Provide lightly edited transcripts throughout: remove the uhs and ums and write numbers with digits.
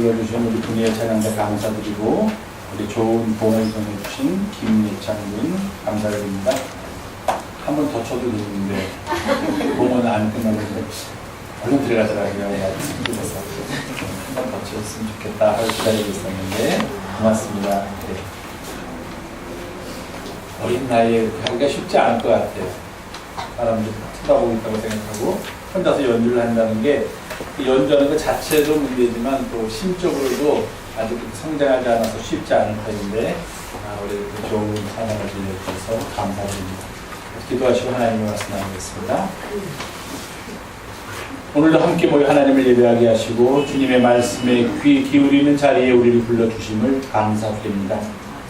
불러주신 우리 분이의 찬양자 감사드리고, 우리 좋은 봉을 전해주신 김예창 군 감사드립니다. 한 번 더 쳐도 되는데 봉은 안 끝나는데 얼른 들어가더라고요. 그래서 한 번 더 쳤으면 좋겠다 하고 기다리고 있었는데 고맙습니다. 네. 어린 나이에 하기가 쉽지 않을 것 같아요. 사람들이 쳐다보고 있다고 생각하고 혼자서 연주를 한다는 게, 연주하는 것 자체도 문제지만 또 심적으로도 아직 성장하지 않아서 쉽지 않을 터인데, 우리 좋은 찬양을 들려주셔서 감사드립니다. 기도하시고 하나님의 말씀 나누겠습니다. 오늘도 함께 모여 하나님을 예배하게 하시고 주님의 말씀에 귀 기울이는 자리에 우리를 불러주심을 감사드립니다.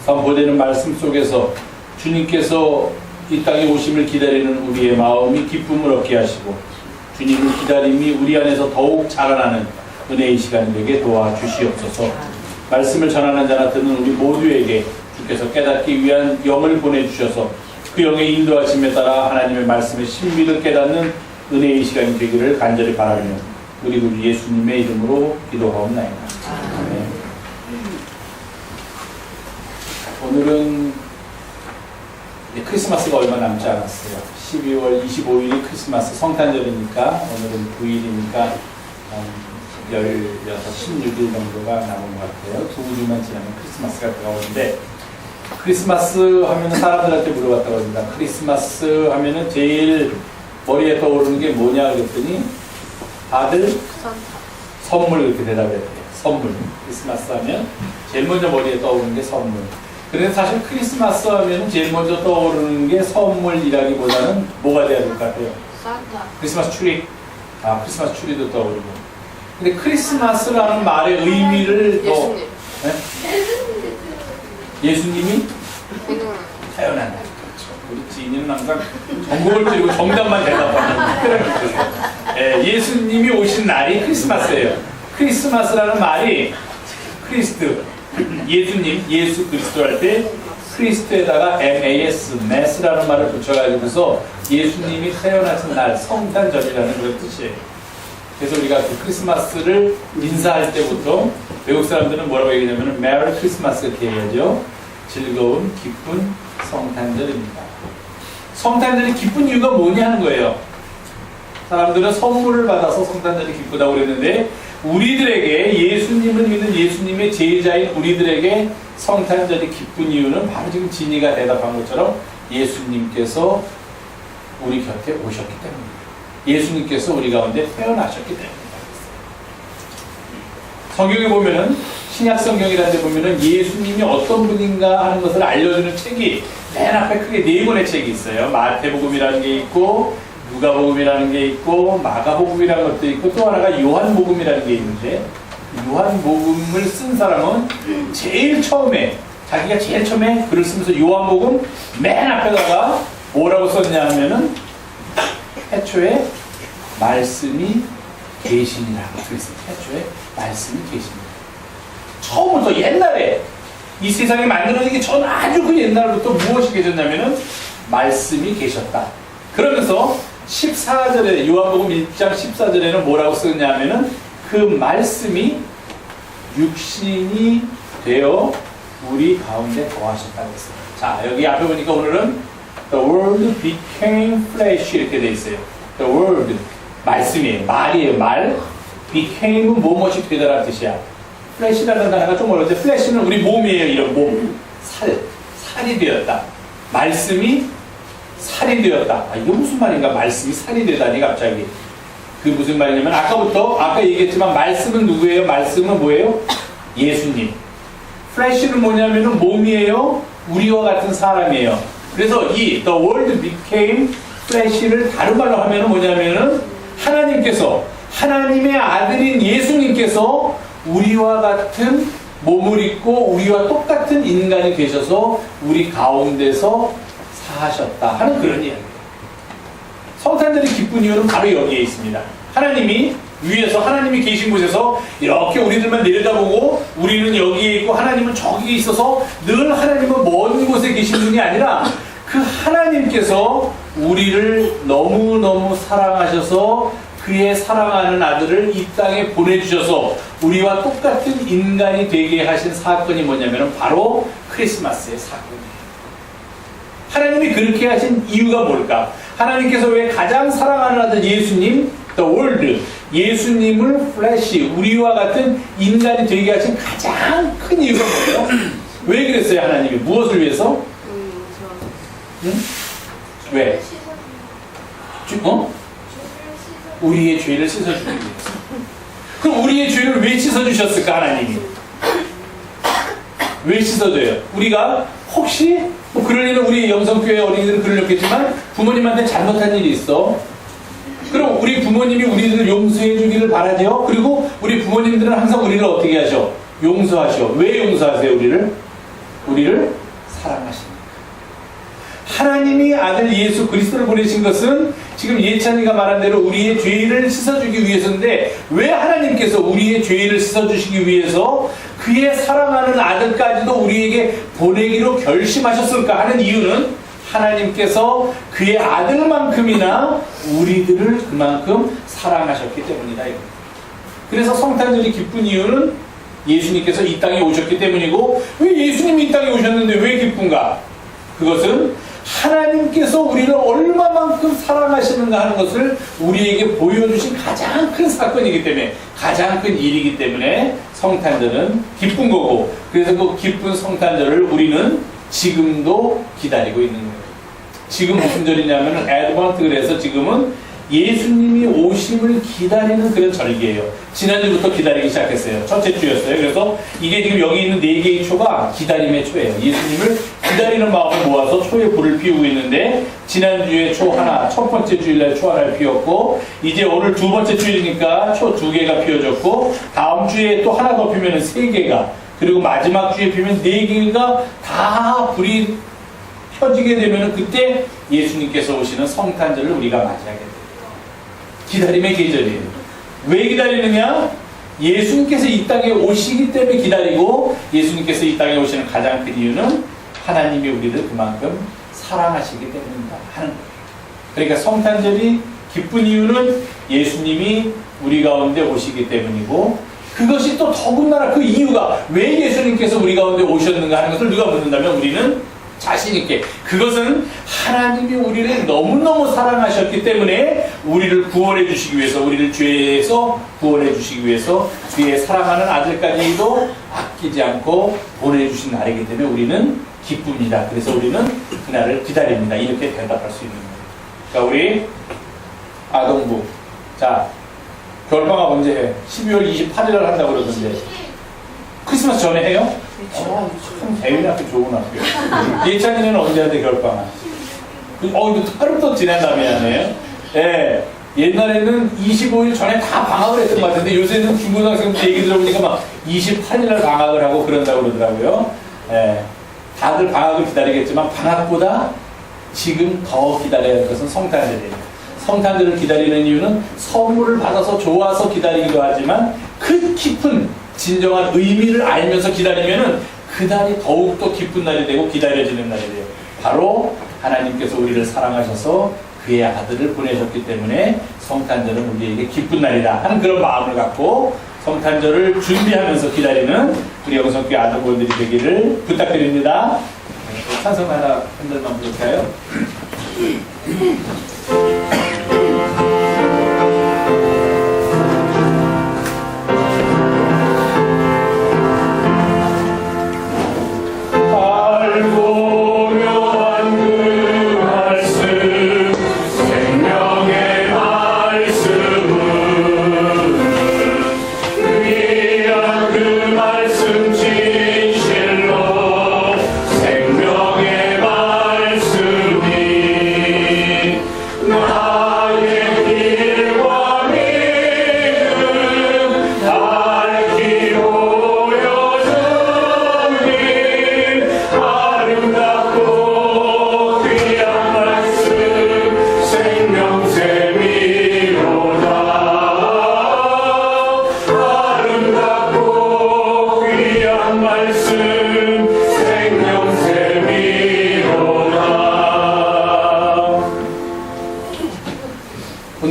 선포되는 말씀 속에서 주님께서 이 땅에 오심을 기다리는 우리의 마음이 기쁨을 얻게 하시고, 주님의 기다림이 우리 안에서 더욱 자라나는 은혜의 시간이 되게 도와주시옵소서. 말씀을 전하는 자나 듣는 우리 모두에게 주께서 깨닫기 위한 영을 보내주셔서 그 영의 인도하심에 따라 하나님의 말씀의 신비를 깨닫는 은혜의 시간이 되기를 간절히 바라며 우리 구주 예수님의 이름으로 기도하옵나이다. 아멘. 오늘은 크리스마스가 얼마 남지 않았어요. 12월 25일이 크리스마스 성탄절이니까 오늘은 9일이니까 16, 16일 정도가 남은 것 같아요. 2주만 지나면 크리스마스가 들어오는데, 크리스마스 하면 사람들한테 물어봤다고 합니다. 크리스마스 하면은 제일 머리에 떠오르는 게 뭐냐 그랬더니 다들 선물 이렇게 대답했대요. 선물. 크리스마스 하면 제일 먼저 머리에 떠오르는 게 선물. 그래서 사실 크리스마스 하면 제일 먼저 떠오르는 게 선물이라기보다는 뭐가 돼야 될 것 같아요? 산타. 크리스마스 추리. 크리스마스 추리도 떠오르고. 근데 크리스마스라는 말의 의미를 더 예수님. 예수님이 태어난다. 그렇죠. 우리 지인은 항상 전국을 찌르고 정답만 대답하는. 예수님이 오신 날이 크리스마스예요. 크리스마스라는 말이 크리스트, 예수님, 예수 그리스도 할 때 크리스트에다가 MAS, 메스라는 말을 붙여가지고서 예수님이 태어나신 날, 성탄절이라는 그런 뜻이에요. 그래서 우리가 그 크리스마스를 인사할 때부터 외국 사람들은 뭐라고 얘기하냐면 메리 크리스마스 이렇게 얘기하죠. 즐거운 기쁜 성탄절입니다. 성탄절이 기쁜 이유가 뭐냐 하는 거예요. 사람들은 선물을 받아서 성탄절이 기쁘다고 그랬는데, 우리들에게 예수님을 믿는 예수님의 제자인 우리들에게 성탄절이 기쁜 이유는 바로 지금 진이가 대답한 것처럼 예수님께서 우리 곁에 오셨기 때문입니다. 예수님께서 우리 가운데 태어나셨기 때문입니다. 성경에 보면은, 신약 성경이라는 데 보면은 예수님이 어떤 분인가 하는 것을 알려주는 책이 맨 앞에 크게 4권의 책이 있어요. 마태복음이라는 게 있고, 누가복음이라는 게 있고, 마가복음이라는 것도 있고, 또 하나가 요한복음이라는 게 있는데, 요한복음을 쓴 사람은 제일 처음에, 자기가 제일 처음에 글을 쓰면서 요한복음 맨 앞에다가 뭐라고 썼냐 하면은 태초에 말씀이 계시니라고 그랬어요. 태초에 말씀이 계시니라. 처음부터 옛날에 이 세상이 만들어지기 전 아주 그 옛날부터 무엇이 계셨냐면은 말씀이 계셨다. 그러면서 14절에 요한복음 1장 14절에는 뭐라고 쓰냐면은 그 말씀이 육신이 되어 우리 가운데 거하셨다고 했어요. 자, 여기 앞에 보니까 오늘은 The Word became flesh 이렇게 돼 있어요. The Word, 말씀이에요. 말이에요. 말. Became은 뭐뭐이 되다라는 뜻이야. flesh라는 단어가 좀 어려운데, flesh는 우리 몸이에요. 이런 몸. 살이 되었다. 말씀이 살이 되었다. 이게 무슨 말인가? 말씀이 살이 되다니 갑자기. 그 무슨 말이냐면, 아까 얘기했지만 말씀은 누구예요? 말씀은 뭐예요? 예수님. flesh는 뭐냐면은 몸이에요. 우리와 같은 사람이에요. 그래서 이 The Word became flesh를 다른 말로 하면은 뭐냐면은 하나님께서, 하나님의 아들인 예수님께서 우리와 같은 몸을 입고 우리와 똑같은 인간이 되셔서 우리 가운데서 사하셨다 하는 그런 이야기예요. 성탄절이 기쁜 이유는 바로 여기에 있습니다. 하나님이 위에서, 하나님이 계신 곳에서 이렇게 우리들만 내려다보고 우리는 여기에 있고 하나님은 저기에 있어서 늘 하나님은 먼 곳에 계신 분이 아니라 그 하나님께서 우리를 너무너무 사랑하셔서 그의 사랑하는 아들을 이 땅에 보내주셔서 우리와 똑같은 인간이 되게 하신 사건이 뭐냐면 바로 크리스마스의 사건이에요. 하나님이 그렇게 하신 이유가 뭘까? 하나님께서 왜 가장 사랑하는 아들 예수님, the world, 예수님을 플래시, 우리와 같은 인간이 되게 하신 가장 큰 이유가 뭐예요? 왜 그랬어요, 하나님이? 무엇을 위해서? 응? 왜? 우리의 죄를 씻어주기 위해서. 그럼 우리의 죄를 왜 씻어주셨을까, 하나님이? 왜 씻어줘요? 우리가 혹시 뭐 그럴 일은 우리 영성교회 어린이들은 그러렸겠지만 부모님한테 잘못한 일이 있어. 그럼 우리 부모님이 우리들을 용서해 주기를 바라죠. 그리고 우리 부모님들은 항상 우리를 어떻게 하셔? 용서하셔. 왜 용서하세요, 우리를? 우리를 사랑하십니다. 하나님이 아들 예수 그리스도를 보내신 것은 지금 예찬이가 말한 대로 우리의 죄를 씻어주기 위해서인데, 왜 하나님께서 우리의 죄를 씻어주시기 위해서 그의 사랑하는 아들까지도 우리에게 보내기로 결심하셨을까 하는 이유는 하나님께서 그의 아들만큼이나 우리들을 그만큼 사랑하셨기 때문이다. 그래서 성탄절이 기쁜 이유는 예수님께서 이 땅에 오셨기 때문이고, 왜 예수님이 이 땅에 오셨는데 왜 기쁜가? 그것은 하나님께서 우리를 얼마만큼 사랑하시는가 하는 것을 우리에게 보여주신 가장 큰 사건이기 때문에, 가장 큰 일이기 때문에 성탄절은 기쁜 거고, 그래서 그 기쁜 성탄절을 우리는 지금도 기다리고 있는 거예요. 지금 무슨 절이냐면 애드번트, 그래서 지금은 예수님이 오심을 기다리는 그런 절기예요. 지난주부터 기다리기 시작했어요. 첫째 주였어요. 그래서 이게 지금 여기 있는 4개의 초가 기다림의 초예요. 예수님을 기다리는 마음을 모아서 초에 불을 피우고 있는데, 지난주에 초 하나, 첫 번째 주일날 초 하나를 피웠고, 이제 오늘 두 번째 주일이니까 초 2개가 피워졌고, 다음 주에 또 하나 더 피우면 3개가, 그리고 마지막 주에 피우면 4개가 다 불이 켜지게 되면 그때 예수님께서 오시는 성탄절을 우리가 맞이하게 돼요. 기다림의 계절이에요. 왜 기다리느냐? 예수님께서 이 땅에 오시기 때문에 기다리고, 예수님께서 이 땅에 오시는 가장 큰 이유는 하나님이 우리를 그만큼 사랑하시기 때문이다 하는 거예요. 그러니까 성탄절이 기쁜 이유는 예수님이 우리 가운데 오시기 때문이고, 그것이 또 더군다나 그 이유가 왜 예수님께서 우리 가운데 오셨는가 하는 것을 누가 묻는다면 우리는 자신있게, 그것은 하나님이 우리를 너무너무 사랑하셨기 때문에 우리를 구원해 주시기 위해서, 우리를 죄에서 구원해 주시기 위해서 그의 사랑하는 아들까지도 아끼지 않고 보내주신 날이기 때문에 우리는 기쁩니다. 그래서 우리는 그날을 기다립니다. 이렇게 대답할 수 있는 거예요. 자, 우리 아동부, 자, 겨울방학 언제 해? 12월 28일날 한다고 그러던데 크리스마스 전에 해요? 참 대윤학교 좋은 학교. 예찬이는 언제 하는데 겨울방학? 이거 하루 또 지난 다음에 하네요. 예. 옛날에는 25일 전에 다 방학을 했던 것 같은데 요새는 중고등학생들 얘기 들어보니까 막 28일날 방학을 하고 그런다고 그러더라고요. 예. 다들 방학을 기다리겠지만 방학보다 지금 더 기다려야 할 것은 성탄절이에요. 성탄절을 기다리는 이유는 선물을 받아서 좋아서 기다리기도 하지만 그 깊은 진정한 의미를 알면서 기다리면은 그날이 더욱더 기쁜 날이 되고 기다려지는 날이 돼요. 바로 하나님께서 우리를 사랑하셔서 그의 아들을 보내셨기 때문에 성탄절은 우리에게 기쁜 날이다 하는 그런 마음을 갖고 성탄절을 준비하면서 기다리는 우리 영성교회 아동부원들이 되기를 부탁드립니다. 찬송 하나 흔들만 부를까요?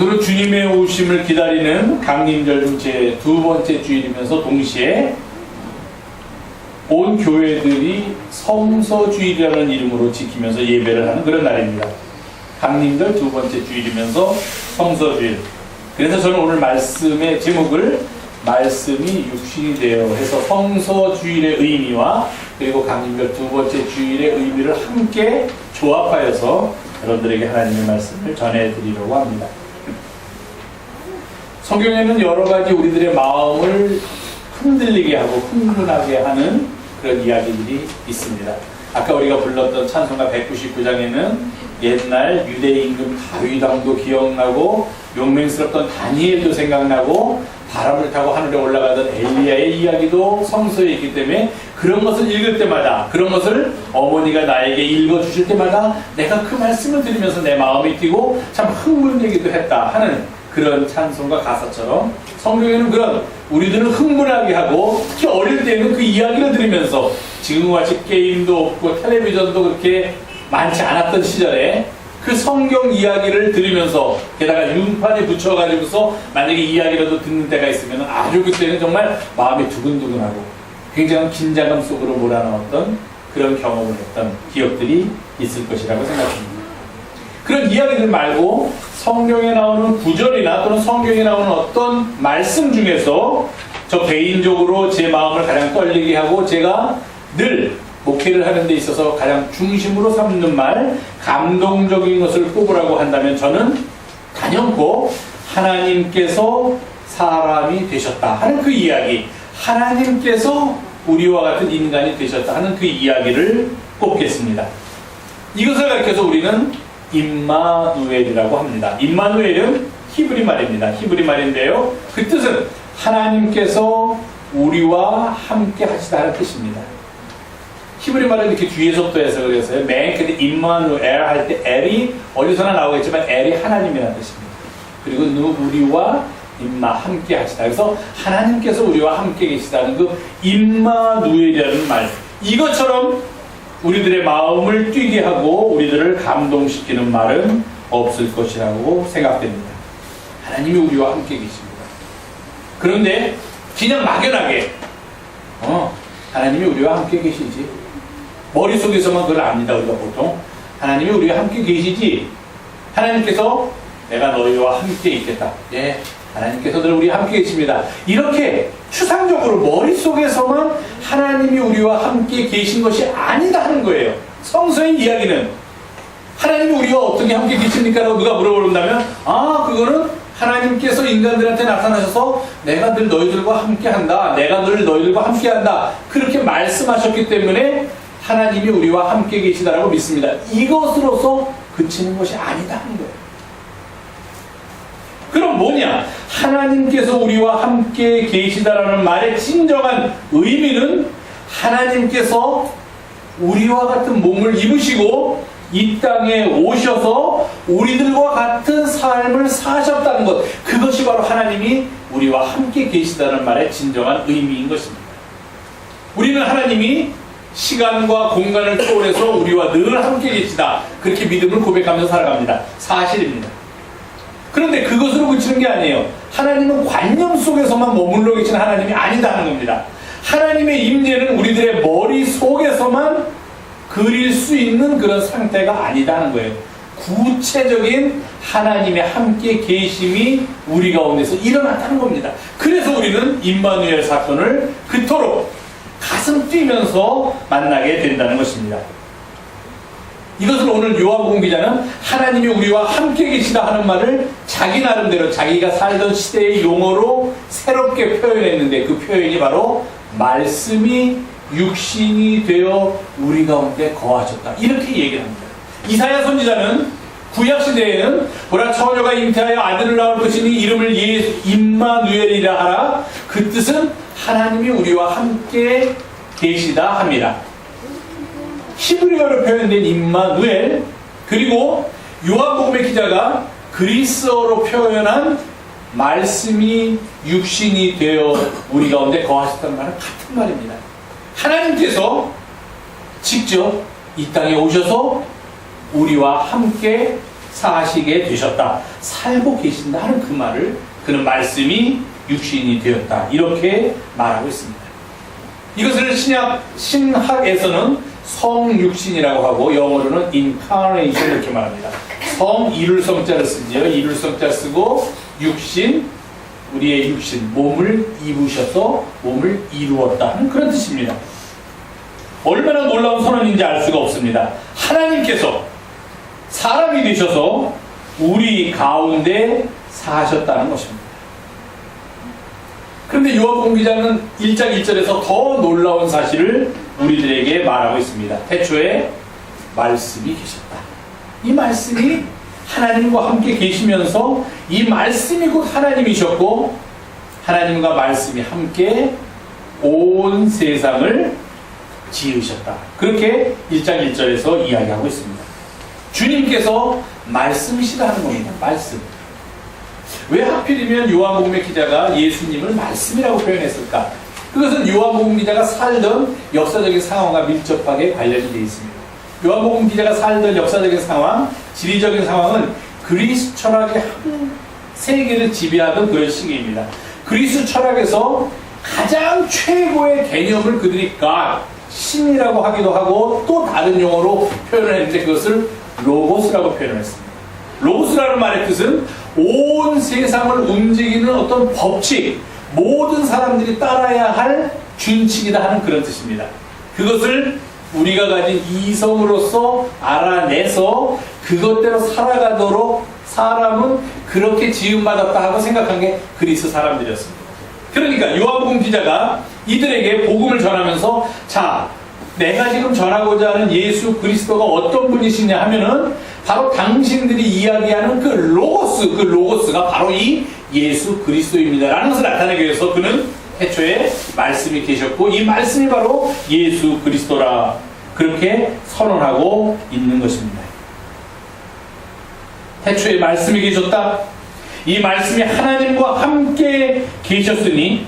오늘은 주님의 오심을 기다리는 강림절 제 두 번째 주일이면서 동시에 온 교회들이 성서주일이라는 이름으로 지키면서 예배를 하는 그런 날입니다. 강림절 두 번째 주일이면서 성서주일. 그래서 저는 오늘 말씀의 제목을 말씀이 육신이 되어 해서 성서주일의 의미와 그리고 강림절 두 번째 주일의 의미를 함께 조합하여서 여러분들에게 하나님의 말씀을 전해드리려고 합니다. 성경에는 여러 가지 우리들의 마음을 흔들리게 하고 흥분하게 하는 그런 이야기들이 있습니다. 아까 우리가 불렀던 찬송가 199장에는 옛날 유대 임금 다윗 왕도 기억나고 용맹스럽던 다니엘도 생각나고 바람을 타고 하늘에 올라가던 엘리야의 이야기도 성서에 있기 때문에 그런 것을 읽을 때마다, 그런 것을 어머니가 나에게 읽어주실 때마다 내가 그 말씀을 들으면서 내 마음이 뛰고 참 흥분되기도 했다 하는 그런 찬송가 가사처럼 성경에는 그런 우리들은 흥분하게 하고 특히 어릴 때는 그 이야기를 들으면서 지금과 같이 게임도 없고 텔레비전도 그렇게 많지 않았던 시절에 그 성경 이야기를 들으면서 게다가 융판에 붙여가지고서 만약에 이야기라도 듣는 때가 있으면 아주 그때는 정말 마음이 두근두근하고 굉장한 긴장감 속으로 몰아넣었던 그런 경험을 했던 기억들이 있을 것이라고 생각합니다. 그런 이야기들 말고 성경에 나오는 구절이나 또는 성경에 나오는 어떤 말씀 중에서 저 개인적으로 제 마음을 가장 떨리게 하고 제가 늘 목회를 하는 데 있어서 가장 중심으로 삼는 말, 감동적인 것을 꼽으라고 한다면 저는 단연코 하나님께서 사람이 되셨다 하는 그 이야기, 하나님께서 우리와 같은 인간이 되셨다 하는 그 이야기를 꼽겠습니다. 이것을 가리켜서 우리는 임마누엘이라고 합니다. 임마누엘은 히브리 말입니다. 히브리 말인데요. 그 뜻은 하나님께서 우리와 함께 하시다는 뜻입니다. 히브리 말은 이렇게 뒤에서부터 해석을 해서요. 맨 끝에 임마누엘 할 때 엘이 어디서나 나오겠지만 엘이 하나님이라는 뜻입니다. 그리고 우리와 임마 함께 하시다. 그래서 하나님께서 우리와 함께 계시다는 그 임마누엘이라는 말. 이것처럼 우리들의 마음을 뛰게 하고 우리들을 감동시키는 말은 없을 것이라고 생각됩니다. 하나님이 우리와 함께 계십니다. 그런데 그냥 막연하게 하나님이 우리와 함께 계시지. 머릿속에서만 그걸 압니다. 우리가 보통 하나님이 우리와 함께 계시지. 하나님께서 내가 너희와 함께 있겠다. 예, 하나님께서 늘 우리와 함께 계십니다. 이렇게 추상적으로 머릿속에서만 하나님이 우리와 함께 계신 것이 아니다 하는 거예요. 성서의 이야기는 하나님이 우리와 어떻게 함께 계십니까? 라고 누가 물어본다면 그거는 하나님께서 인간들한테 나타나셔서 내가 늘 너희들과 함께한다. 내가 늘 너희들과 함께한다. 그렇게 말씀하셨기 때문에 하나님이 우리와 함께 계시다라고 믿습니다. 이것으로서 그치는 것이 아니다 하는 거예요. 그럼 뭐냐? 하나님께서 우리와 함께 계시다라는 말의 진정한 의미는 하나님께서 우리와 같은 몸을 입으시고 이 땅에 오셔서 우리들과 같은 삶을 사셨다는 것, 그것이 바로 하나님이 우리와 함께 계시다는 말의 진정한 의미인 것입니다. 우리는 하나님이 시간과 공간을 초월해서 우리와 늘 함께 계시다, 그렇게 믿음을 고백하면서 살아갑니다. 사실입니다. 그런데 그것으로 그치는 게 아니에요. 하나님은 관념 속에서만 머물러 계신 하나님이 아니다는 겁니다. 하나님의 임재는 우리들의 머릿속에서만 그릴 수 있는 그런 상태가 아니다는 거예요. 구체적인 하나님의 함께 계심이 우리 가운데서 일어났다는 겁니다. 그래서 우리는 임마누엘 사건을 그토록 가슴 뛰면서 만나게 된다는 것입니다. 이것을 오늘 요한복음 기자는 하나님이 우리와 함께 계시다 하는 말을 자기 나름대로 자기가 살던 시대의 용어로 새롭게 표현했는데 그 표현이 바로 말씀이 육신이 되어 우리 가운데 거하셨다, 이렇게 얘기를 합니다. 이사야 선지자는 구약시대에는 보라 처녀가 잉태하여 아들을 낳을 것이니 이름을 임마누엘이라 하라. 그 뜻은 하나님이 우리와 함께 계시다 합니다. 히브리어로 표현된 임마누엘, 그리고 요한복음의 기자가 그리스어로 표현한 말씀이 육신이 되어 우리 가운데 거하셨다는 말은 같은 말입니다. 하나님께서 직접 이 땅에 오셔서 우리와 함께 사시게 되셨다. 살고 계신다 하는 그 말을 그는 말씀이 육신이 되었다. 이렇게 말하고 있습니다. 이것을 신학에서는 성육신이라고 하고 영어로는 incarnation 이렇게 말합니다. 성 이룰 성자를 쓰지요. 이룰 성자 쓰고 육신, 우리의 육신, 몸을 입으셔서 몸을 이루었다 하는 그런 뜻입니다. 얼마나 놀라운 선언인지 알 수가 없습니다. 하나님께서 사람이 되셔서 우리 가운데 사셨다는 것입니다. 그런데 요한복음 기자는 1장 1절에서 더 놀라운 사실을 우리들에게 말하고 있습니다. 태초에 말씀이 계셨다. 이 말씀이 하나님과 함께 계시면서 이 말씀이 곧 하나님이셨고 하나님과 말씀이 함께 온 세상을 지으셨다. 그렇게 1장 1절에서 이야기하고 있습니다. 주님께서 말씀이시라는 겁니다. 말씀. 왜 하필이면 요한복음의 기자가 예수님을 말씀이라고 표현했을까? 그것은 요한복음 기자가 살던 역사적인 상황과 밀접하게 관련이 되어 있습니다. 요한복음 기자가 살던 역사적인 상황, 지리적인 상황은 그리스 철학의 한 세계를 지배하던 그런 시기입니다. 그리스 철학에서 가장 최고의 개념을 그들이 God, 신이라고 하기도 하고 또 다른 용어로 표현을 했는데 그것을 로고스라고 표현했습니다. 로고스라는 말의 뜻은 온 세상을 움직이는 어떤 법칙, 모든 사람들이 따라야 할 준칙이다 하는 그런 뜻입니다. 그것을 우리가 가진 이성으로서 알아내서 그것대로 살아가도록 사람은 그렇게 지음받았다 하고 생각한 게 그리스 사람들이었습니다. 그러니까 요한복음 기자가 이들에게 복음을 전하면서 자, 내가 지금 전하고자 하는 예수 그리스도가 어떤 분이시냐 하면은 바로 당신들이 이야기하는 그 로고스가 바로 이 예수 그리스도입니다 라는 것을 나타내기 위해서 그는 태초에 말씀이 계셨고 이 말씀이 바로 예수 그리스도라 그렇게 선언하고 있는 것입니다. 태초에 말씀이 계셨다. 이 말씀이 하나님과 함께 계셨으니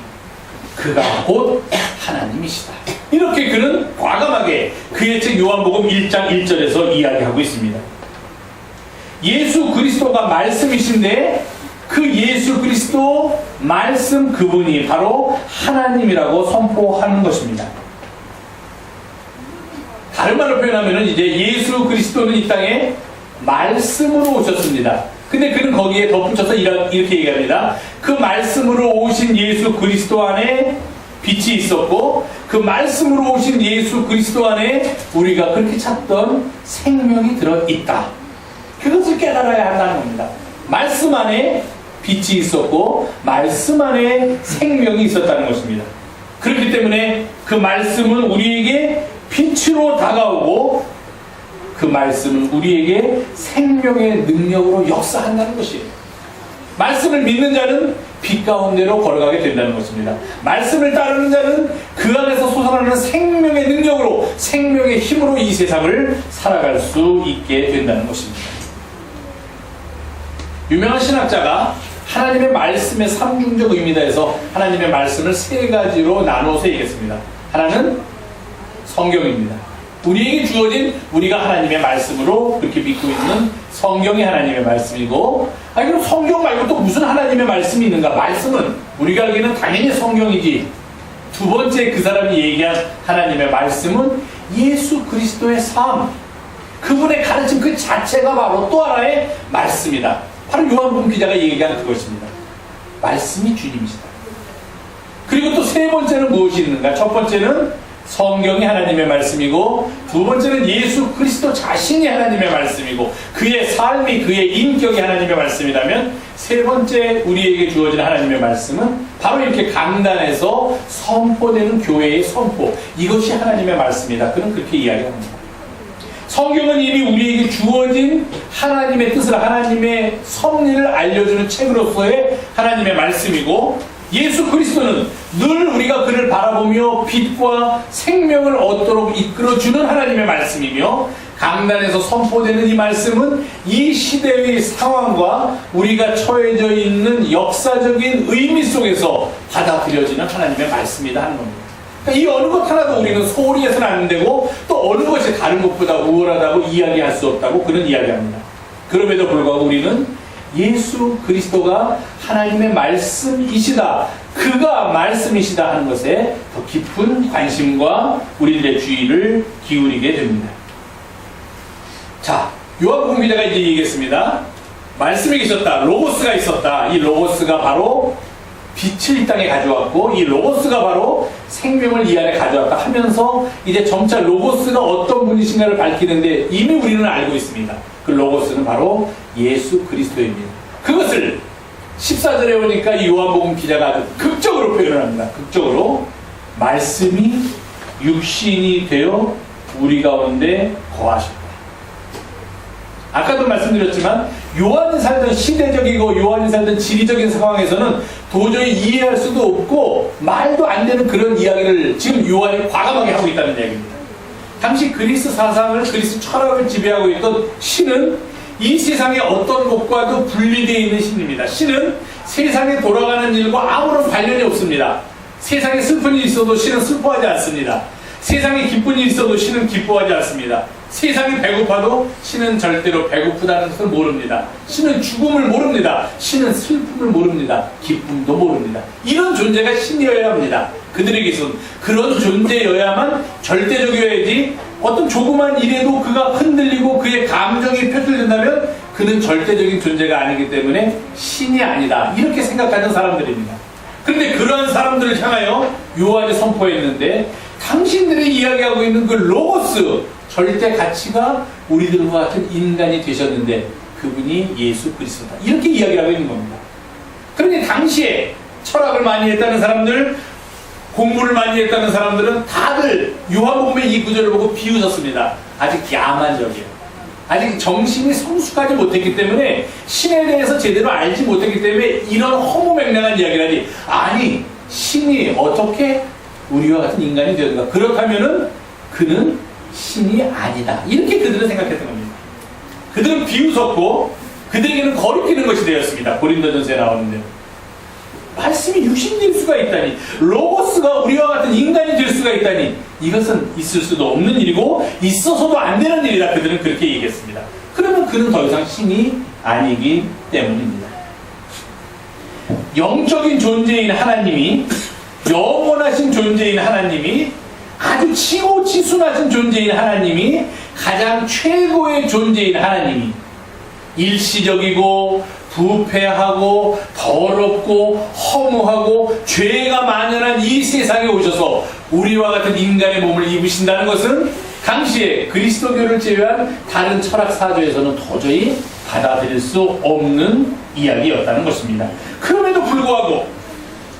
그가 곧 하나님이시다. 이렇게 그는 과감하게 그의 책 요한복음 1장 1절에서 이야기하고 있습니다. 예수 그리스도가 말씀이신데 그 예수 그리스도 말씀 그분이 바로 하나님이라고 선포하는 것입니다. 다른 말로 표현하면 이제 예수 그리스도는 이 땅에 말씀으로 오셨습니다. 근데 그는 거기에 덧붙여서 이렇게 얘기합니다. 그 말씀으로 오신 예수 그리스도 안에 빛이 있었고 그 말씀으로 오신 예수 그리스도 안에 우리가 그렇게 찾던 생명이 들어있다. 그것을 깨달아야 한다는 겁니다. 말씀 안에 빛이 있었고 말씀 안에 생명이 있었다는 것입니다. 그렇기 때문에 그 말씀은 우리에게 빛으로 다가오고 그 말씀은 우리에게 생명의 능력으로 역사한다는 것이에요. 말씀을 믿는 자는 빛 가운데로 걸어가게 된다는 것입니다. 말씀을 따르는 자는 그 안에서 솟아나는 생명의 능력으로 생명의 힘으로 이 세상을 살아갈 수 있게 된다는 것입니다. 유명한 신학자가 하나님의 말씀의 삼중적 의미다 해서 하나님의 말씀을 세 가지로 나눠서 얘기했습니다. 하나는 성경입니다. 우리에게 주어진 우리가 하나님의 말씀으로 그렇게 믿고 있는 성경이 하나님의 말씀이고 그럼 성경 말고 또 무슨 하나님의 말씀이 있는가? 말씀은 우리가 알기는 당연히 성경이지. 두 번째 그 사람이 얘기한 하나님의 말씀은 예수 그리스도의 삶, 그분의 가르침 그 자체가 바로 또 하나의 말씀이다. 바로 요한복음 기자가 얘기한 그것입니다. 말씀이 주님이시다. 그리고 또 세 번째는 무엇이 있는가? 첫 번째는 성경이 하나님의 말씀이고 두 번째는 예수 그리스도 자신이 하나님의 말씀이고 그의 삶이 그의 인격이 하나님의 말씀이라면 세 번째 우리에게 주어진 하나님의 말씀은 바로 이렇게 강단에서 선포되는 교회의 선포, 이것이 하나님의 말씀이다. 그는 그렇게 이야기합니다. 성경은 이미 우리에게 주어진 하나님의 뜻을, 하나님의 섭리를 알려주는 책으로서의 하나님의 말씀이고 예수 그리스도는 늘 우리가 그를 바라보며 빛과 생명을 얻도록 이끌어주는 하나님의 말씀이며 강단에서 선포되는 이 말씀은 이 시대의 상황과 우리가 처해져 있는 역사적인 의미 속에서 받아들여지는 하나님의 말씀이다 하는 겁니다. 이 어느 것 하나도 우리는 소홀히 해서는 안 되고 또 어느 것이 다른 것보다 우월하다고 이야기할 수 없다고 그는 이야기합니다. 그럼에도 불구하고 우리는 예수 그리스도가 하나님의 말씀이시다, 그가 말씀이시다 하는 것에 더 깊은 관심과 우리들의 주의를 기울이게 됩니다. 자, 요한복음 기자가 이제 얘기했습니다. 말씀이 계셨다, 로고스가 있었다. 이 로고스가 바로 빛을 이 땅에 가져왔고, 이 로고스가 바로 생명을 이 안에 가져왔다 하면서 이제 점차 로고스가 어떤 분이신가를 밝히는데, 이미 우리는 알고 있습니다. 그 로고스는 바로 예수 그리스도입니다. 그것을 14절에 오니까 이 요한복음 기자가 아주 극적으로 표현합니다. 극적으로 말씀이 육신이 되어 우리 가운데 거하셨다. 아까도 말씀드렸지만 요한이 살던 시대적이고 요한이 살던 지리적인 상황에서는 도저히 이해할 수도 없고 말도 안 되는 그런 이야기를 지금 요한이 과감하게 하고 있다는 이야기입니다. 당시 그리스 사상을, 그리스 철학을 지배하고 있던 신은 이 세상의 어떤 것과도 분리되어 있는 신입니다. 신은 세상에 돌아가는 일과 아무런 관련이 없습니다. 세상에 슬픈 일이 있어도 신은 슬퍼하지 않습니다. 세상에 기쁜 일이 있어도 신은 기뻐하지 않습니다. 세상이 배고파도 신은 절대로 배고프다는 것을 모릅니다. 신은 죽음을 모릅니다. 신은 슬픔을 모릅니다. 기쁨도 모릅니다. 이런 존재가 신이어야 합니다. 그들에게서는 그런 존재여야만 절대적이어야지, 어떤 조그만 일에도 그가 흔들리고 그의 감정이 표출된다면 그는 절대적인 존재가 아니기 때문에 신이 아니다, 이렇게 생각하는 사람들입니다. 그런데 그러한 사람들을 향하여 요한이 선포했는데, 당신들이 이야기하고 있는 그 로고스, 절대 가치가 우리들과 같은 인간이 되셨는데 그분이 예수 그리스도다, 이렇게 이야기를 하고 있는 겁니다. 그런데 당시에 철학을 많이 했다는 사람들, 공부를 많이 했다는 사람들은 다들 요한복음의 이 구절을 보고 비웃었습니다. 아직 야만적이에요. 아직 정신이 성숙하지 못했기 때문에, 신에 대해서 제대로 알지 못했기 때문에 이런 허무맹랑한 이야기를 하지, 아니 신이 어떻게 우리와 같은 인간이 되는가, 그렇다면은 그는 신이 아니다, 이렇게 그들은 생각했던 겁니다. 그들은 비웃었고 그들에게는 거리끼는 것이 되었습니다. 고린도전서에 나오는데, 말씀이 육신이 될 수가 있다니, 로고스가 우리와 같은 인간이 될 수가 있다니, 이것은 있을 수도 없는 일이고 있어서도 안 되는 일이다, 그들은 그렇게 얘기했습니다. 그러면 그는 더 이상 신이 아니기 때문입니다. 영적인 존재인 하나님이, 영원하신 존재인 하나님이, 아주 치고치순하신 존재인 하나님이, 가장 최고의 존재인 하나님이 일시적이고 부패하고 더럽고 허무하고 죄가 만연한 이 세상에 오셔서 우리와 같은 인간의 몸을 입으신다는 것은 당시에 그리스도교를 제외한 다른 철학사조에서는 도저히 받아들일 수 없는 이야기였다는 것입니다. 그럼에도 불구하고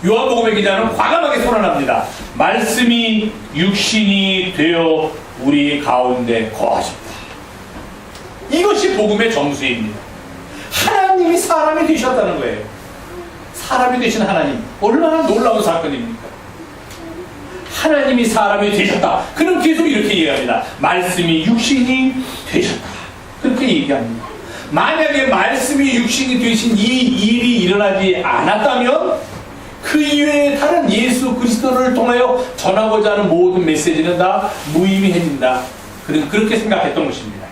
요한복음의 기자는 과감하게 선언합니다. 말씀이 육신이 되어 우리 가운데 거하셨다. 이것이 복음의 정수입니다. 하나님이 사람이 되셨다는 거예요. 사람이 되신 하나님, 얼마나 놀라운 사건입니까? 하나님이 사람이 되셨다. 그는 계속 이렇게 얘기합니다. 말씀이 육신이 되셨다, 그렇게 얘기합니다. 만약에 말씀이 육신이 되신 이 일이 일어나지 않았다면 그 이외에 다른 예수 그리스도를 통하여 전하고자 하는 모든 메시지는 다 무의미해진다, 그는 그렇게 생각했던 것입니다.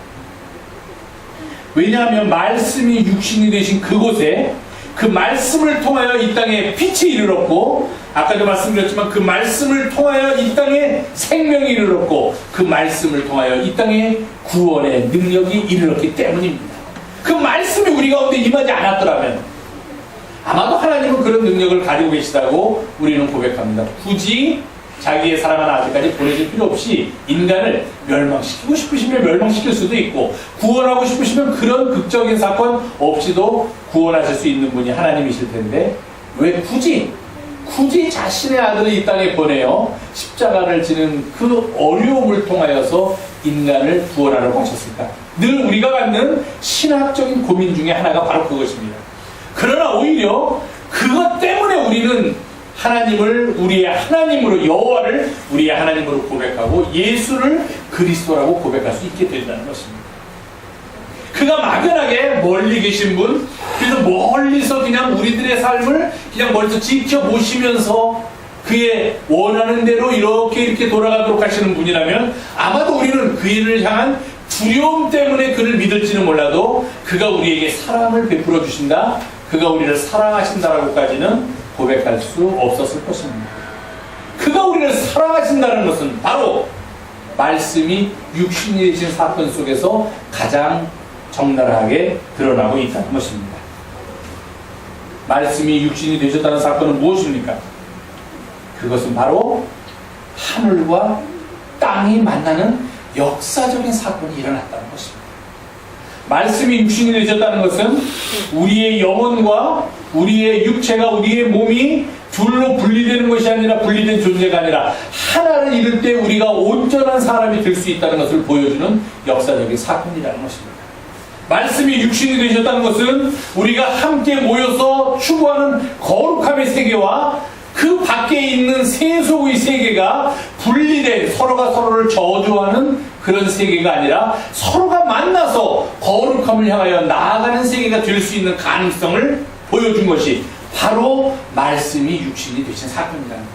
왜냐하면 말씀이 육신이 되신 그곳에 그 말씀을 통하여 이 땅에 빛이 이르렀고, 아까도 말씀드렸지만 그 말씀을 통하여 이 땅에 생명이 이르렀고, 그 말씀을 통하여 이 땅에 구원의 능력이 이르렀기 때문입니다. 그 말씀이 우리 가운데 임하지 않았더라면 아마도 하나님은 그런 능력을 가지고 계시다고 우리는 고백합니다. 굳이 자기의 사랑하는 아들까지 보내줄 필요 없이 인간을 멸망시키고 싶으시면 멸망시킬 수도 있고, 구원하고 싶으시면 그런 극적인 사건 없이도 구원하실 수 있는 분이 하나님이실 텐데, 왜 굳이 자신의 아들을 이 땅에 보내어 십자가를 지는 그 어려움을 통하여서 인간을 구원하려고 하셨을까? 늘 우리가 갖는 신학적인 고민 중에 하나가 바로 그것입니다. 그러나 오히려 그것 때문에 우리는 하나님을 우리의 하나님으로, 여호와를 우리의 하나님으로 고백하고 예수를 그리스도라고 고백할 수 있게 된다는 것입니다. 그가 막연하게 멀리 계신 분, 그래서 멀리서 그냥 우리들의 삶을 그냥 멀리서 지켜보시면서 그의 원하는 대로 이렇게 돌아가도록 하시는 분이라면 아마도 우리는 그 일을 향한 두려움 때문에 그를 믿을지는 몰라도 그가 우리에게 사랑을 베풀어 주신다, 그가 우리를 사랑하신다라고까지는 고백할 수 없었을 것입니다. 그가 우리를 사랑하신다는 것은 바로 말씀이 육신이 되신 사건 속에서 가장 적나라하게 드러나고 있다는 것입니다. 말씀이 육신이 되셨다는 사건은 무엇입니까? 그것은 바로 하늘과 땅이 만나는 역사적인 사건이 일어났다는 것입니다. 말씀이 육신이 되셨다는 것은 우리의 영혼과 우리의 육체가, 우리의 몸이 둘로 분리되는 것이 아니라, 분리된 존재가 아니라 하나를 이룰 때 우리가 온전한 사람이 될 수 있다는 것을 보여주는 역사적인 사건이라는 것입니다. 말씀이 육신이 되셨다는 것은 우리가 함께 모여서 추구하는 거룩함의 세계와 그 밖에 있는 세속의 세계가 분리된, 서로가 서로를 저주하는 그런 세계가 아니라 서로가 만나서 거룩함을 향하여 나아가는 세계가 될 수 있는 가능성을 보여준 것이 바로 말씀이 육신이 되신 사건이라는 겁니다.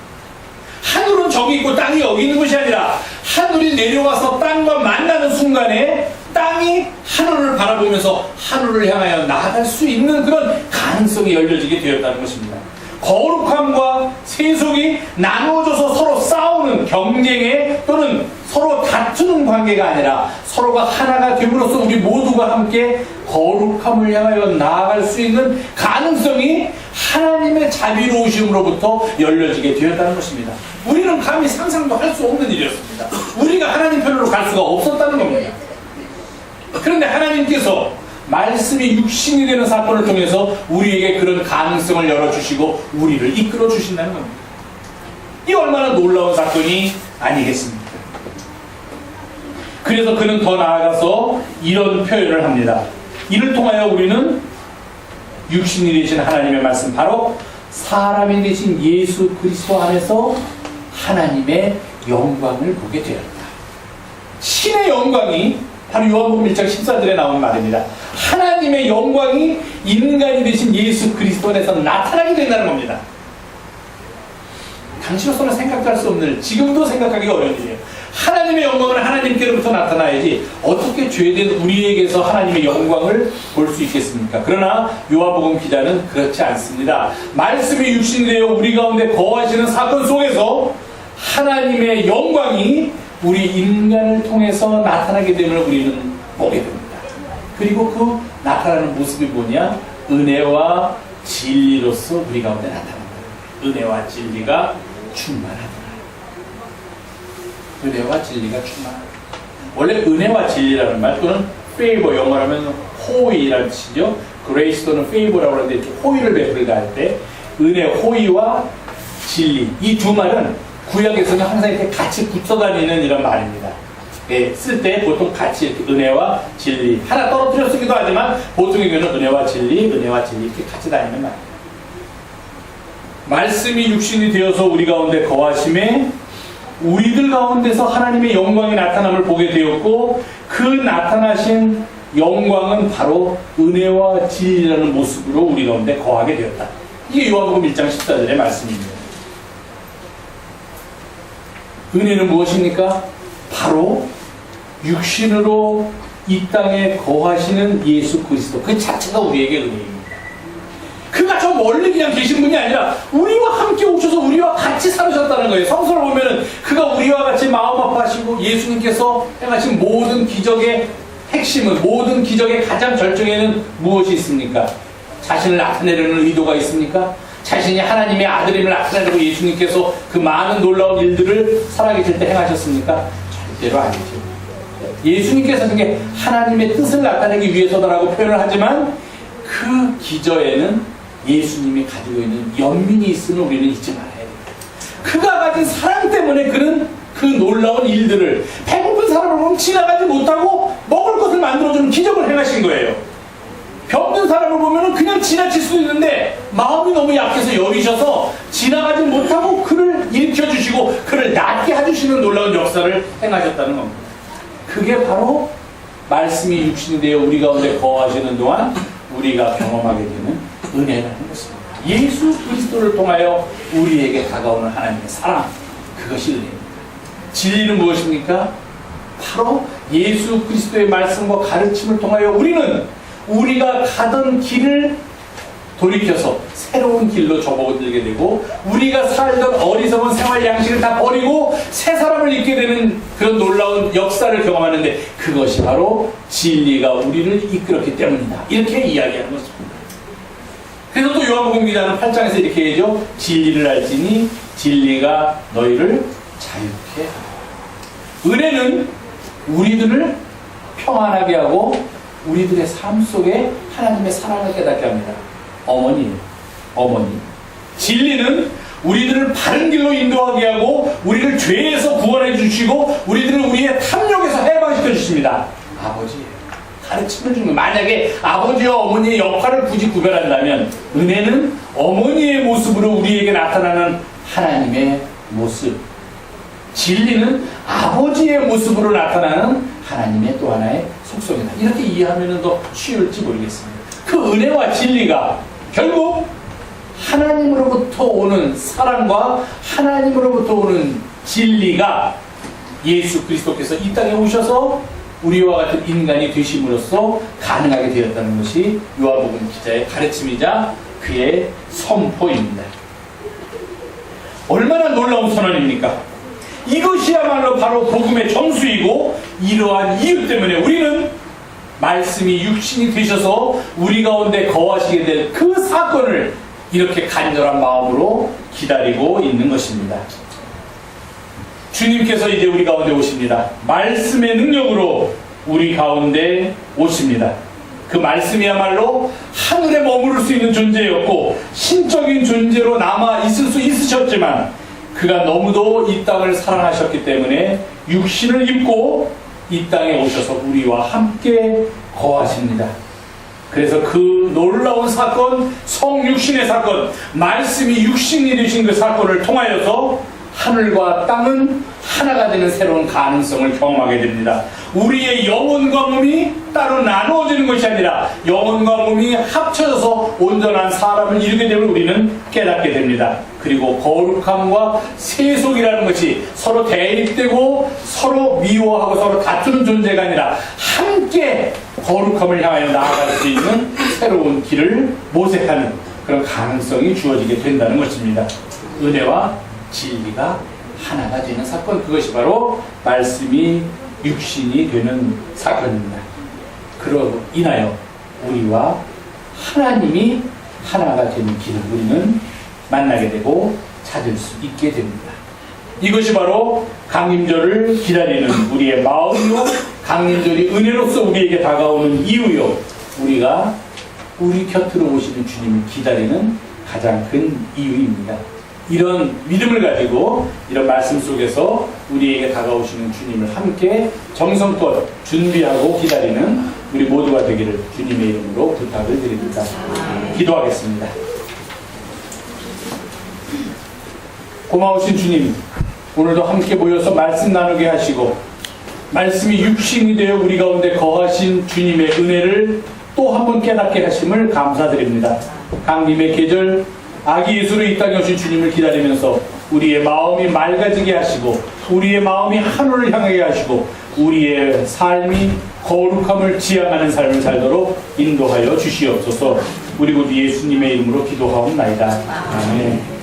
하늘은 저기 있고 땅이 여기 있는 것이 아니라 하늘이 내려와서 땅과 만나는 순간에 땅이 하늘을 바라보면서 하늘을 향하여 나아갈 수 있는 그런 가능성이 열려지게 되었다는 것입니다. 거룩함과 세속이 나누어져서 서로 싸우는 경쟁에, 또는 서로 다투는 관계가 아니라 서로가 하나가 됨으로써 우리 모두가 함께 거룩함을 향하여 나아갈 수 있는 가능성이 하나님의 자비로우심으로부터 열려지게 되었다는 것입니다. 우리는 감히 상상도 할 수 없는 일이었습니다. 우리가 하나님 편으로 갈 수가 없었다는 겁니다. 그런데 하나님께서 말씀이 육신이 되는 사건을 통해서 우리에게 그런 가능성을 열어주시고 우리를 이끌어 주신다는 겁니다. 이 얼마나 놀라운 사건이 아니겠습니까? 그래서 그는 더 나아가서 이런 표현을 합니다. 이를 통하여 우리는 육신이 되신 하나님의 말씀, 바로 사람이 되신 예수 그리스도 안에서 하나님의 영광을 보게 되었다. 신의 영광이 바로 요한복음 1장 14절에 나온 말입니다. 하나님의 영광이 인간이 되신 예수 그리스도 안에서 나타나게 된다는 겁니다. 당시로서는 생각도 할 수 없는, 지금도 생각하기 어려운 일이에요. 하나님의 영광은 하나님께로부터 나타나야지 어떻게 죄된 우리에게서 하나님의 영광을 볼 수 있겠습니까? 그러나 요한복음 기자는 그렇지 않습니다. 말씀이 육신이 되어 우리 가운데 거하시는 사건 속에서 하나님의 영광이 우리 인간을 통해서 나타나게 됨을 우리는 보게 됩니다. 그리고 그 나타나는 모습이 뭐냐? 은혜와 진리로서 우리 가운데 나타납니다. 은혜와 진리가 충만하더라. 은혜와 진리가 충만하더라. 원래 은혜와 진리라는 말, 또는 favor, 영어로 하면 호의라는 뜻이죠. grace 또는 favor라고 하는데, 호의를 베풀다 할 때 은혜, 호의와 진리, 이 두 말은 구약에서는 항상 이렇게 같이 붙어 다니는 이런 말입니다. 예, 쓸 때 보통 같이 이렇게 은혜와 진리, 하나 떨어뜨려 쓰기도 하지만 보통의 경우는 은혜와 진리 이렇게 같이 다니는 말입니다. 말씀이 육신이 되어서 우리 가운데 거하심에 우리들 가운데서 하나님의 영광이 나타남을 보게 되었고, 그 나타나신 영광은 바로 은혜와 진리라는 모습으로 우리 가운데 거하게 되었다. 이게 요한복음 1장 14절의 말씀입니다. 은혜는 무엇입니까? 바로 육신으로 이 땅에 거하시는 예수 그리스도, 그 자체가 우리에게 은혜입니다. 그가 저 멀리 그냥 계신 분이 아니라 우리와 함께 오셔서 우리와 같이 살으셨다는 거예요. 성서를 보면은 그가 우리와 같이 마음 아파하시고, 예수님께서 행하신 모든 기적의 핵심은, 모든 기적의 가장 절정에는 무엇이 있습니까? 자신을 나타내려는 의도가 있습니까? 자신이 하나님의 아들임을 나타내려고 예수님께서 그 많은 놀라운 일들을 살아계실 때 행하셨습니까? 절대로 아니죠. 예수님께서 그게 하나님의 뜻을 나타내기 위해서다라고 표현을 하지만, 그 기저에는 예수님이 가지고 있는 연민이 있음을 우리는 잊지 말아야 됩니다. 그가 가진 사랑 때문에 그는 그 놀라운 일들을, 배고픈 사람을 보면 지나가지 못하고 먹을 것을 만들어주는 기적을 행하신 거예요. 병든 사람을 보면 그냥 지나칠 수도 있는데 마음이 너무 약해서 여리셔서 지나가지 못하고 그를 일으켜주시고 그를 낫게 해주시는 놀라운 역사를 행하셨다는 겁니다. 그게 바로 말씀이 육신이 되어 우리 가운데 거하시는 동안 우리가 경험하게 되는 은혜라는 것입니다. 예수 그리스도를 통하여 우리에게 다가오는 하나님의 사랑, 그것이 은혜입니다. 진리는 무엇입니까? 바로 예수 그리스도의 말씀과 가르침을 통하여 우리는 우리가 가던 길을 돌이켜서 새로운 길로 접어들게 되고, 우리가 살던 어리석은 생활 양식을 다 버리고 새 사람을 입게 되는 그런 놀라운 역사를 경험하는데, 그것이 바로 진리가 우리를 이끌었기 때문이다. 이렇게 이야기하는 것입니다. 그래서 또 요한복음 기자는 8장에서 이렇게 얘기하죠. 진리를 알지니 진리가 너희를 자유케 하라. 은혜는 우리들을 평안하게 하고 우리들의 삶 속에 하나님의 사랑을 깨닫게 합니다. 어머니. 진리는 우리들을 바른 길로 인도하게 하고 우리를 죄에서 구원해 주시고 우리들을 우리의 탐욕에서 해방시켜 주십니다. 아버지예요. 가르침을 주는, 만약에 아버지와 어머니의 역할을 굳이 구별한다면 은혜는 어머니의 모습으로 우리에게 나타나는 하나님의 모습, 진리는 아버지의 모습으로 나타나는 하나님의 또 하나의 속성이다. 이렇게 이해하면 더 쉬울지 모르겠습니다. 그 은혜와 진리가 결국 하나님으로부터 오는 사랑과 하나님으로부터 오는 진리가 예수 그리스도께서 이 땅에 오셔서 우리와 같은 인간이 되심으로써 가능하게 되었다는 것이 요한복음 기자의 가르침이자 그의 선포입니다. 얼마나 놀라운 선언입니까? 이것이야말로 바로 복음의 정수이고, 이러한 이유 때문에 우리는 말씀이 육신이 되셔서 우리 가운데 거하시게 될 그 사건을 이렇게 간절한 마음으로 기다리고 있는 것입니다. 주님께서 이제 우리 가운데 오십니다. 말씀의 능력으로 우리 가운데 오십니다. 그 말씀이야말로 하늘에 머무를 수 있는 존재였고 신적인 존재로 남아 있을 수 있으셨지만, 그가 너무도 이 땅을 사랑하셨기 때문에 육신을 입고 이 땅에 오셔서 우리와 함께 거하십니다. 그래서 그 놀라운 사건, 성육신의 사건, 말씀이 육신이 되신 그 사건을 통하여서 하늘과 땅은 하나가 되는 새로운 가능성을 경험하게 됩니다. 우리의 영혼과 몸이 따로 나누어지는 것이 아니라 영혼과 몸이 합쳐져서 온전한 사람을 이루게 되면 우리는 깨닫게 됩니다. 그리고 거룩함과 세속이라는 것이 서로 대립되고 서로 미워하고 서로 다투는 존재가 아니라 함께 거룩함을 향하여 나아갈 수 있는 새로운 길을 모색하는 그런 가능성이 주어지게 된다는 것입니다. 은혜와 진리가 하나가 되는 사건, 그것이 바로 말씀이 육신이 되는 사건입니다. 그로 인하여 우리와 하나님이 하나가 되는 길을 우리는 만나게 되고 찾을 수 있게 됩니다. 이것이 바로 강림절을 기다리는 우리의 마음이요, 강림절이 은혜로서 우리에게 다가오는 이유요, 우리가 우리 곁으로 오시는 주님을 기다리는 가장 큰 이유입니다. 이런 믿음을 가지고 이런 말씀 속에서 우리에게 다가오시는 주님을 함께 정성껏 준비하고 기다리는 우리 모두가 되기를 주님의 이름으로 부탁을 드립니다. 기도하겠습니다. 고마우신 주님, 오늘도 함께 모여서 말씀 나누게 하시고 말씀이 육신이 되어 우리 가운데 거하신 주님의 은혜를 또 한 번 깨닫게 하심을 감사드립니다. 강림의 계절 아기 예수로 이 땅에 오신 주님을 기다리면서 우리의 마음이 맑아지게 하시고 우리의 마음이 하늘을 향하게 하시고 우리의 삶이 거룩함을 지향하는 삶을 살도록 인도하여 주시옵소서. 우리 곧 예수님의 이름으로 기도하옵나이다. 아멘.